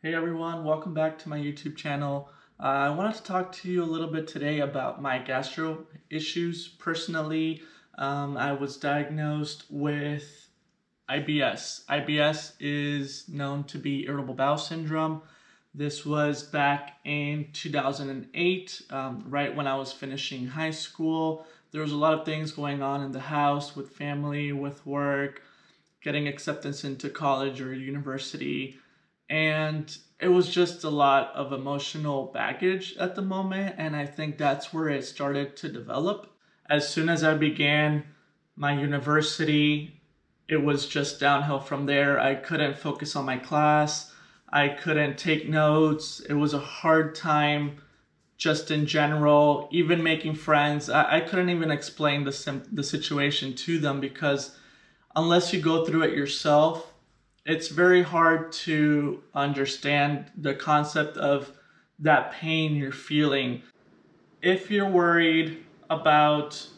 Hey everyone, welcome back to my YouTube channel. I wanted to talk to you a little bit today about my gastro issues. Personally, I was diagnosed with IBS. IBS is known to be irritable bowel syndrome. This was back in 2008, right when I was finishing high school. There was a lot of things going on in the house with family, with work, getting acceptance into college or university. And it was just a lot of emotional baggage at the moment. And I think that's where it started to develop. As soon as I began my university, it was just downhill from there. I couldn't focus on my class. I couldn't take notes. It was a hard time just in general, even making friends. I couldn't even explain the situation to them because unless you go through it yourself, it's very hard to understand the concept of that pain you're feeling. If you're worried about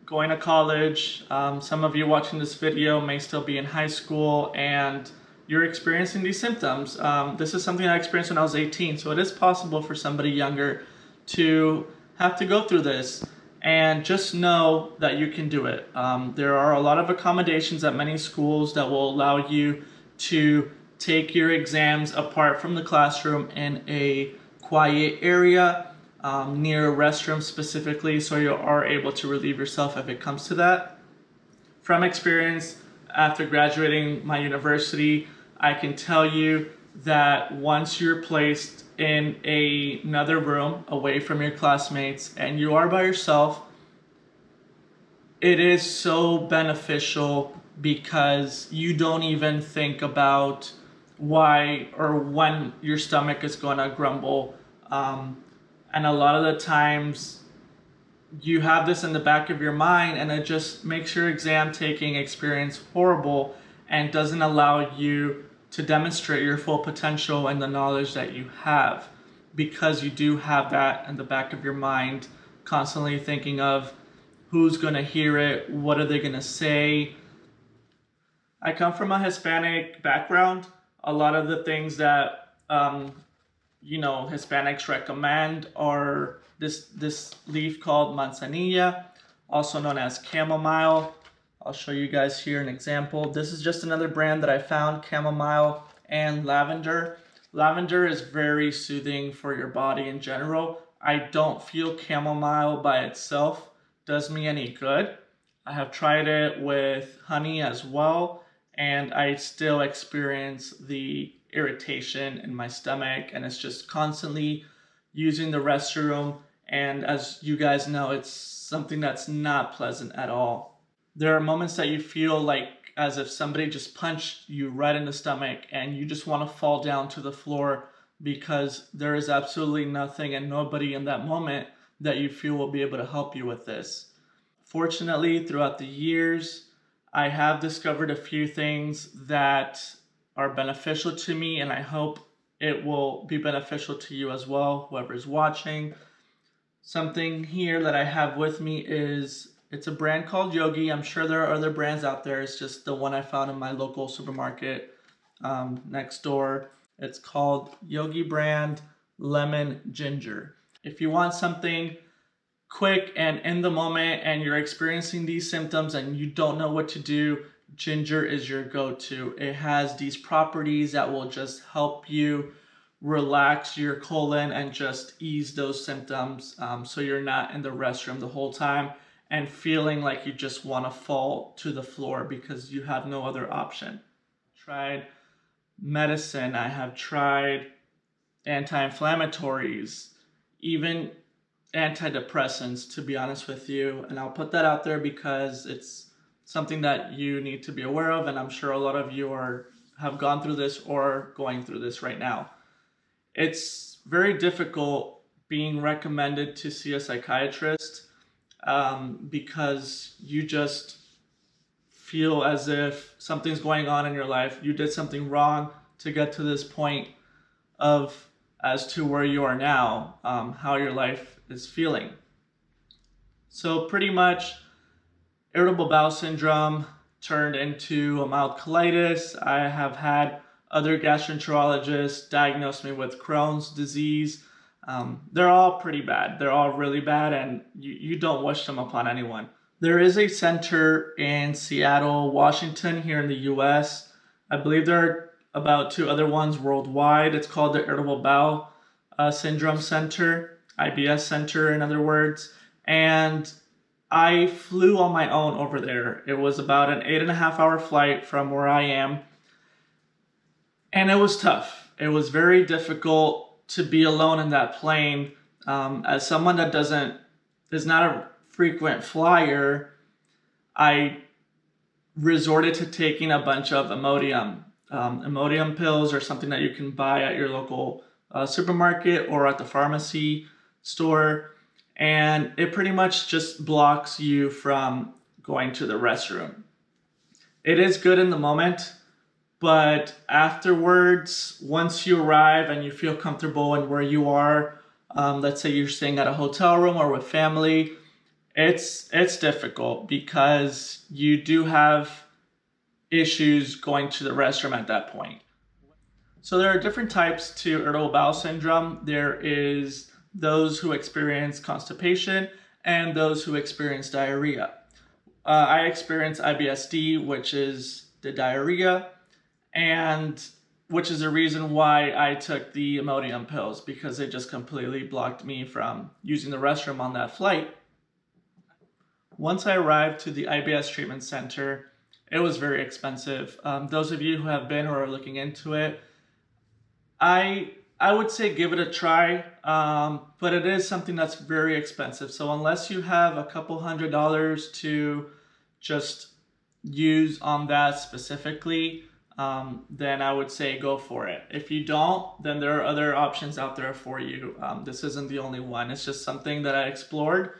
going to college, some of you watching this video may still be in high school and you're experiencing these symptoms. This is something I experienced when I was 18, so it is possible for somebody younger to have to go through this. And just know that you can do it. There are a lot of accommodations at many schools that will allow you to take your exams apart from the classroom in a quiet area, near a restroom specifically, so you are able to relieve yourself if it comes to that. From experience, after graduating my university, I can tell you that once you're placed in another room away from your classmates and you are by yourself, it is so beneficial because you don't even think about why or when your stomach is going to grumble. And a lot of the times you have this in the back of your mind and it just makes your exam taking experience horrible and doesn't allow you to demonstrate your full potential and the knowledge that you have, because you do have that in the back of your mind, constantly thinking of who's going to hear it, what are they going to say. I come from a Hispanic background. A lot of the things that Hispanics recommend are this leaf called manzanilla, also known as chamomile. I'll show you guys here an example. This is just another brand that I found, chamomile and lavender. Lavender is very soothing for your body in general. I don't feel chamomile by itself does me any good. I have tried it with honey as well, and I still experience the irritation in my stomach, and it's just constantly using the restroom. And as you guys know, it's something that's not pleasant at all. There are moments that you feel like as if somebody just punched you right in the stomach and you just want to fall down to the floor because there is absolutely nothing and nobody in that moment that you feel will be able to help you with this. Fortunately, throughout the years, I have discovered a few things that are beneficial to me, and I hope it will be beneficial to you as well, whoever's watching. Something here that I have with me it's a brand called Yogi. I'm sure there are other brands out there. It's just the one I found in my local supermarket next door. It's called Yogi brand Lemon Ginger. If you want something quick and in the moment and you're experiencing these symptoms and you don't know what to do, ginger is your go-to. It has these properties that will just help you relax your colon and just ease those symptoms, so you're not in the restroom the whole time and feeling like you just want to fall to the floor because you have no other option. Tried medicine, I have tried anti-inflammatories, even antidepressants, to be honest with you, and I'll put that out there because it's something that you need to be aware of, and I'm sure a lot of you have gone through this or going through this right now. It's very difficult being recommended to see a psychiatrist because you just feel as if something's going on in your life. You did something wrong to get to this point of as to where you are now, how your life is feeling. So pretty much irritable bowel syndrome turned into a mild colitis. I have had other gastroenterologists diagnosed me with Crohn's disease. They're all pretty bad. They're all really bad, and you don't wish them upon anyone. There is a center in Seattle, Washington, here in the US. I believe there are about 2 other ones worldwide. It's called the Irritable Bowel Syndrome Center, IBS Center, in other words. And I flew on my own over there. It was about an 8.5-hour flight from where I am. And it was tough. It was very difficult to be alone in that plane. As someone that is not a frequent flyer, I resorted to taking a bunch of Imodium. Imodium pills are something that you can buy at your local supermarket or at the pharmacy store. And it pretty much just blocks you from going to the restroom. It is good in the moment, but afterwards, once you arrive and you feel comfortable in where you are, let's say you're staying at a hotel room or with family, it's difficult because you do have issues going to the restroom at that point. So there are different types to irritable bowel syndrome. There is those who experience constipation and those who experience diarrhea. I experience IBSD, which is the diarrhea, and which is the reason why I took the Imodium pills, because it just completely blocked me from using the restroom on that flight. Once I arrived to the IBS treatment center, it was very expensive. Those of you who have been or are looking into it, I would say give it a try, but it is something that's very expensive. So unless you have a couple $100s to just use on that specifically, then I would say go for it. If you don't, then there are other options out there for you. This isn't the only one. It's just something that I explored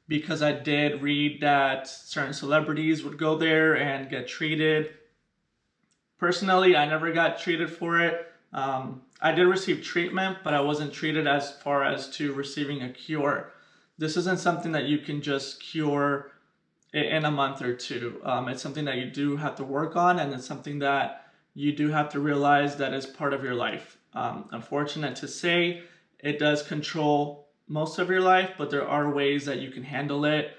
because I did read that certain celebrities would go there and get treated. Personally, I never got treated for it. I did receive treatment, but I wasn't treated as far as to receiving a cure. This isn't something that you can just cure in a month or two. It's something that you do have to work on, and it's something that you do have to realize that is part of your life. Unfortunate to say, it does control most of your life, but there are ways that you can handle it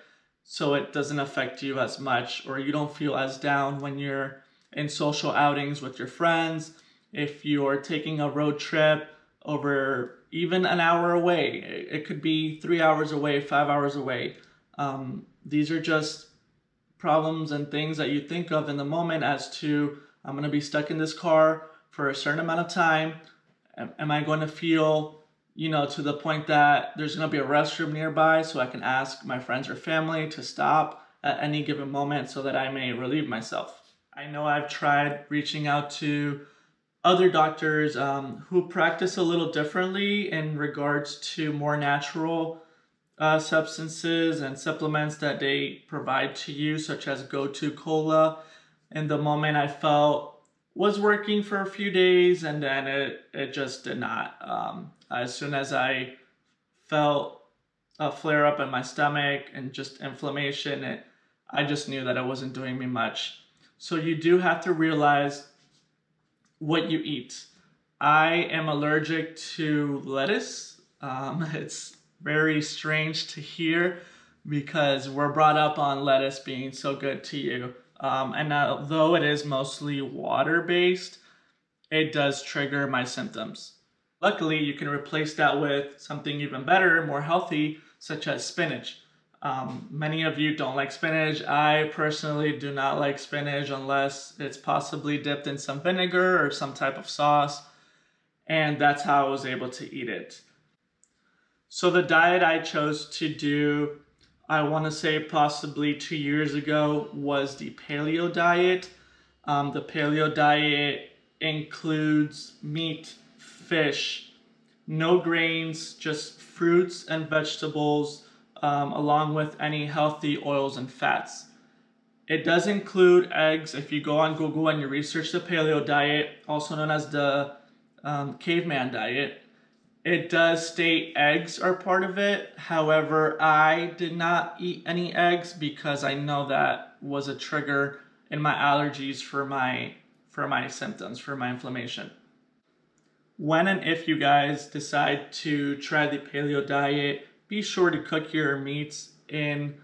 so it doesn't affect you as much, or you don't feel as down when you're in social outings with your friends. If you're taking a road trip over even an hour away, it could be 3 hours away, 5 hours away. These are just problems and things that you think of in the moment as to, I'm going to be stuck in this car for a certain amount of time. Am I going to feel, to the point that there's going to be a restroom nearby so I can ask my friends or family to stop at any given moment so that I may relieve myself? I know I've tried reaching out to other doctors who practice a little differently in regards to more natural substances and supplements that they provide to you, such as Go-To Cola. In the moment, I felt was working for a few days, and then it just did not. As soon as I felt a flare up in my stomach and just inflammation, I just knew that it wasn't doing me much. So you do have to realize what you eat. I am allergic to lettuce. It's very strange to hear because we're brought up on lettuce being so good to you. And although it is mostly water-based, it does trigger my symptoms. Luckily, you can replace that with something even better, more healthy, such as spinach. Many of you don't like spinach. I personally do not like spinach unless it's possibly dipped in some vinegar or some type of sauce. And that's how I was able to eat it. So the diet I chose to do, I want to say possibly 2 years ago, was the Paleo diet. The Paleo diet includes meat, fish, no grains, just fruits and vegetables, along with any healthy oils and fats. It does include eggs. If you go on Google and you research the Paleo diet, also known as the caveman diet, it does state eggs are part of it. However, I did not eat any eggs because I know that was a trigger in my allergies for my for my symptoms, for my inflammation. When and if you guys decide to try the paleo diet, be sure to cook your meats in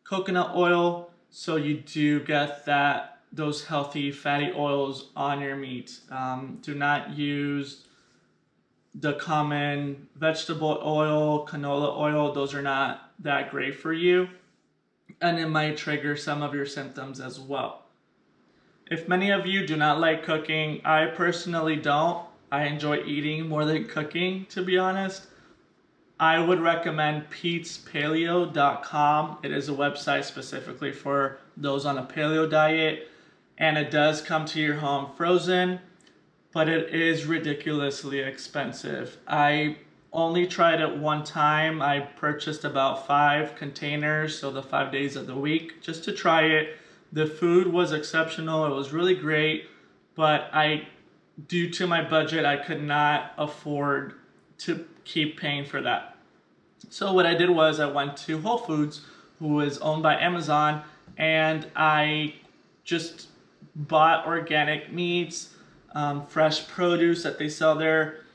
coconut oil so you do get those healthy fatty oils on your meat. Do not use the common vegetable oil, canola oil. Those are not that great for you, and it might trigger some of your symptoms as well. If many of you do not like cooking, I personally don't. I enjoy eating more than cooking, to be honest. I would recommend PetesPaleo.com. It is a website specifically for those on a paleo diet, and it does come to your home frozen, but it is ridiculously expensive. I only tried it one time. I purchased about 5 containers, so the 5 days of the week, just to try it. The food was exceptional. It was really great, but due to my budget, I could not afford to keep paying for that. So what I did was I went to Whole Foods, who is owned by Amazon, and I just bought organic meats, fresh produce that they sell there.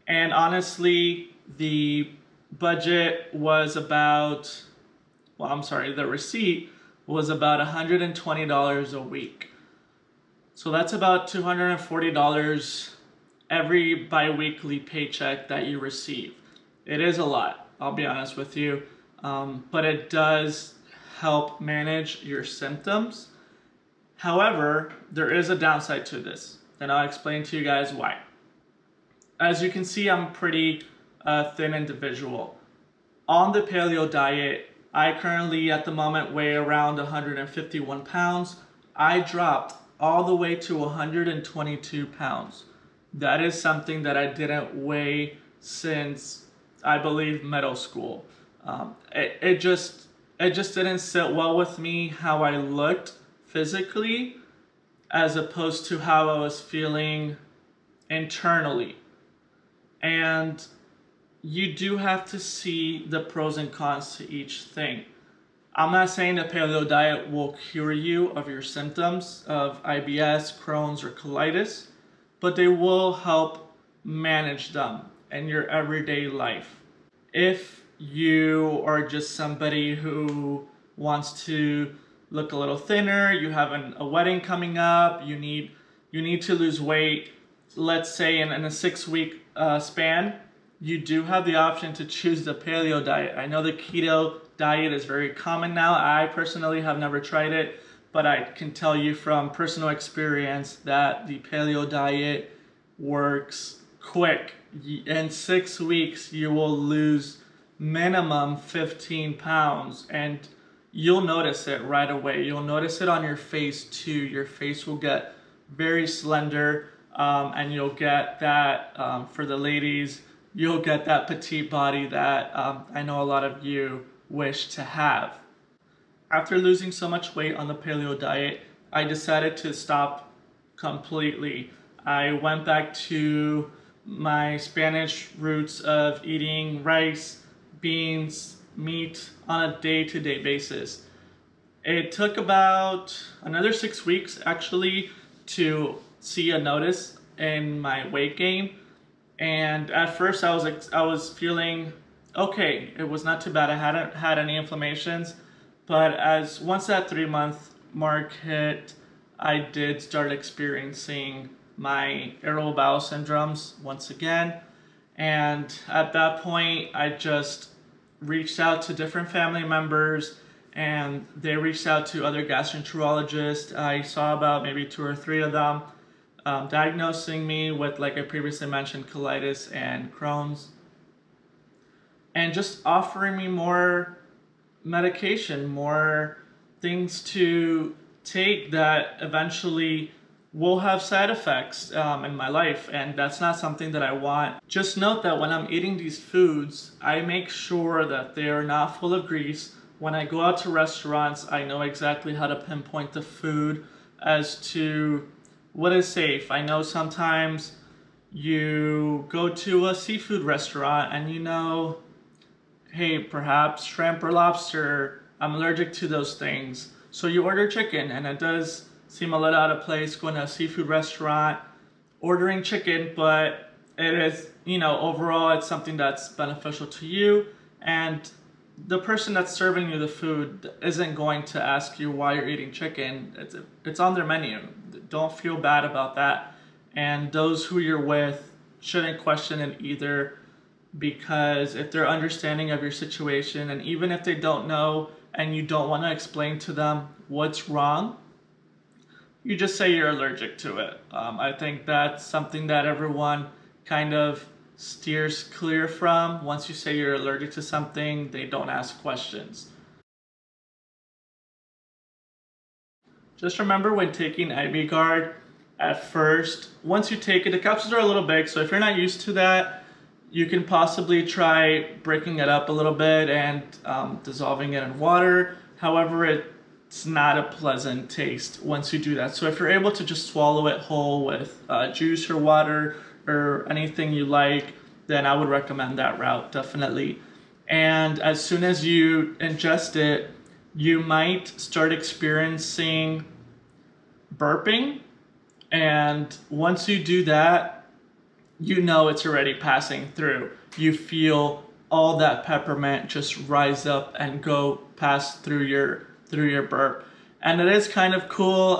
And honestly, the budget was about, the receipt was about $120 a week. So that's about $240 every bi-weekly paycheck that you receive. It is a lot, I'll be honest with you, but it does help manage your symptoms. However, there is a downside to this, and I'll explain to you guys why. As you can see, I'm a pretty thin individual. On the paleo diet, I currently at the moment weigh around 151 pounds. I dropped all the way to 122 pounds. That is something that I didn't weigh since, I believe, middle school. It just didn't sit well with me how I looked physically as opposed to how I was feeling internally. And you do have to see the pros and cons to each thing. I'm not saying the paleo diet will cure you of your symptoms of IBS, Crohn's, or colitis, but they will help manage them in your everyday life. If you are just somebody who wants to look a little thinner, you have a wedding coming up, you need to lose weight, let's say in a 6-week span, you do have the option to choose the paleo diet. I know the keto diet is very common now. I personally have never tried it, but I can tell you from personal experience that the paleo diet works quick. In 6 weeks, you will lose minimum 15 pounds, and you'll notice it right away. You'll notice it on your face too. Your face will get very slender, and you'll get that, for the ladies, you'll get that petite body that I know a lot of you wish to have. After losing so much weight on the paleo diet, I decided to stop completely. I went back to my Spanish roots of eating rice, beans, meat on a day-to-day basis. It took about another 6 weeks actually to see a notice in my weight gain. And at first I was feeling okay. It was not too bad. I hadn't had any inflammations, but once that 3-month mark hit, I did start experiencing my irritable bowel syndromes once again. And at that point, I just reached out to different family members, and they reached out to other gastroenterologists. I saw about maybe 2 or 3 of them, diagnosing me with, like I previously mentioned, colitis and Crohn's, and just offering me more medication, more things to take that eventually will have side effects in my life, and that's not something that I want. Just note that when I'm eating these foods, I make sure that they are not full of grease. When I go out to restaurants, I know exactly how to pinpoint the food as to what is safe. I know sometimes you go to a seafood restaurant and you know, hey, perhaps shrimp or lobster, I'm allergic to those things. So you order chicken, and it does seem a little out of place going to a seafood restaurant, ordering chicken, but it is, overall it's something that's beneficial to you, and the person that's serving you the food isn't going to ask you why you're eating chicken. It's on their menu. Don't feel bad about that. And those who you're with shouldn't question it either, because if they're understanding of your situation, and even if they don't know and you don't want to explain to them what's wrong, you just say you're allergic to it. I think that's something that everyone kind of steers clear from. Once you say you're allergic to something, they don't ask questions. Just remember, when taking IBGard, at first, once you take it, the capsules are a little big, so if you're not used to that, you can possibly try breaking it up a little bit and dissolving it in water. However, it's not a pleasant taste once you do that. So if you're able to just swallow it whole with juice or water or anything you like, then I would recommend that route, definitely. And as soon as you ingest it, you might start experiencing burping. And once you do that, it's already passing through. You feel all that peppermint just rise up and go pass through your burp. And it is kind of cool.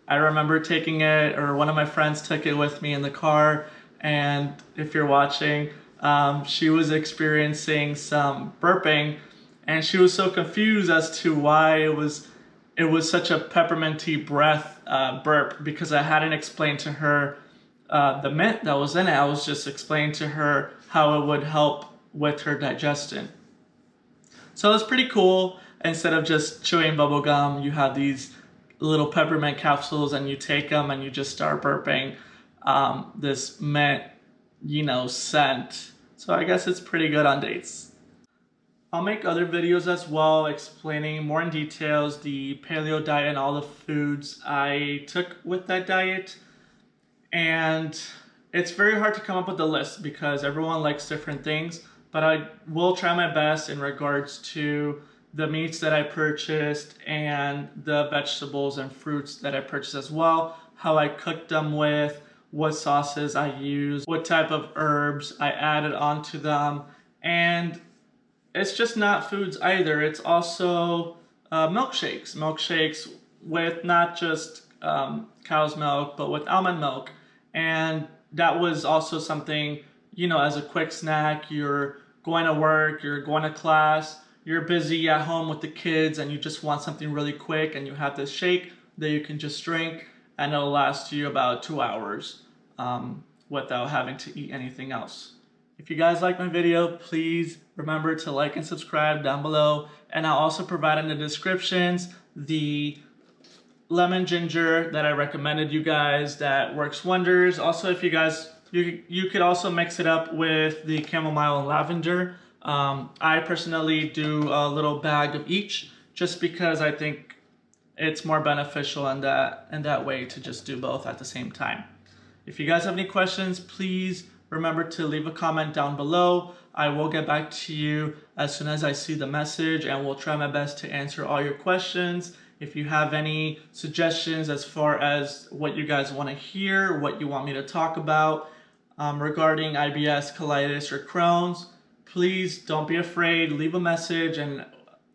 I remember taking it, or one of my friends took it with me in the car, and if you're watching, she was experiencing some burping, and she was so confused as to why it was such a pepperminty breath burp, because I hadn't explained to her the mint that was in it. I was just explaining to her how it would help with her digestion. So it's pretty cool. Instead of just chewing bubble gum, you have these little peppermint capsules, and you take them and you just start burping this mint, scent. So I guess it's pretty good on dates. I'll make other videos as well explaining more in details the paleo diet and all the foods I took with that diet. And it's very hard to come up with a list because everyone likes different things, but I will try my best in regards to the meats that I purchased and the vegetables and fruits that I purchased as well, how I cooked them with, what sauces I used, what type of herbs I added onto them. And it's just not foods either. It's also milkshakes with not just cow's milk, but with almond milk. And that was also something, as a quick snack. You're going to work, you're going to class, you're busy at home with the kids, and you just want something really quick, and you have this shake that you can just drink, and it'll last you about 2 hours without having to eat anything else. If you guys like my video, please remember to like and subscribe down below, and I'll also provide in the descriptions the lemon ginger that I recommended you guys that works wonders. Also, if you guys, you could also mix it up with the chamomile and lavender. I personally do a little bag of each, just because I think it's more beneficial in that way to just do both at the same time. If you guys have any questions, please remember to leave a comment down below. I will get back to you as soon as I see the message, and will try my best to answer all your questions. If you have any suggestions as far as what you guys want to hear, what you want me to talk about regarding IBS, colitis, or Crohn's, please don't be afraid. Leave a message, and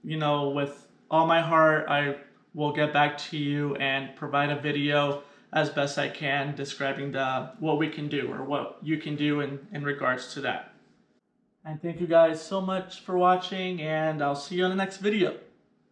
with all my heart, I will get back to you and provide a video as best I can describing what we can do, or what you can do in regards to that. And thank you guys so much for watching, and I'll see you on the next video.